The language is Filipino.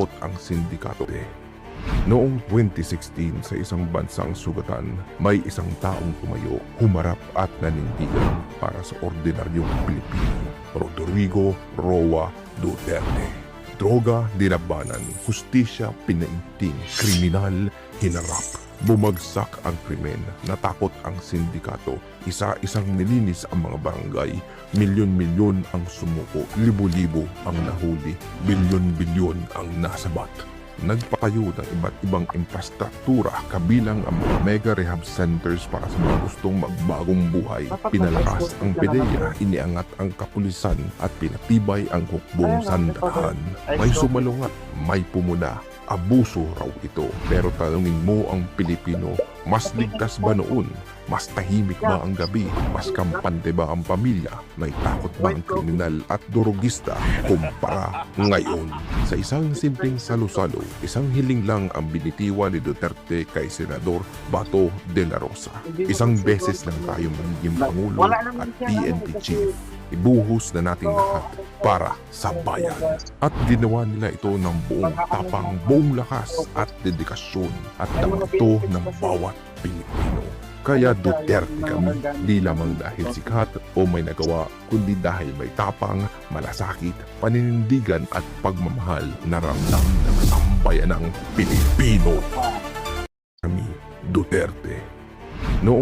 ang sindikato. Noong 2016 sa isang bansang sugatan, may isang taong tumayo, humarap at nanindigan para sa ordinaryong Pilipino, Rodrigo Roa Duterte. Droga, dinabanan, hustisya, pinainting, kriminal, hinarap. Bumagsak ang krimen, natakot ang sindikato, isa-isang nilinis ang mga barangay, milyon-milyon ang sumuko, libo-libo ang nahuli, bilyon-bilyon ang nasabat. Nagpatayo ng iba't ibang infrastruktura kabilang ang mga mega rehab centers para sa mga gustong magbagong buhay. Pinalakas ang PDEA, iniangat ang kapulisan at pinatibay ang hukbong sandahan. May sumalungat, may pumuna. Abuso raw ito. Pero tanungin mo ang Pilipino, mas ligtas ba noon? Mas tahimik ba ang gabi? Mas kampante ba ang pamilya? May takot ba ang kriminal at durugista kumpara ngayon? Sa isang simpleng salo-salo, isang hiling lang ang binitiwan ni Duterte kay Senador Bato de la Rosa. Isang beses lang tayo magiging Pangulo at PNP Chief. Ibuhos na natin lahat para sa bayan. At ginawa nila ito ng buong tapang, buong lakas at dedikasyon at dama ito ng bawat Pilipino. Kaya Duterte kami, di lamang dahil sikat o may nagawa, kundi dahil may tapang, malasakit, paninindigan at pagmamahal na ramdam ng sambayanang Pilipino. Kami, Duterte. Noong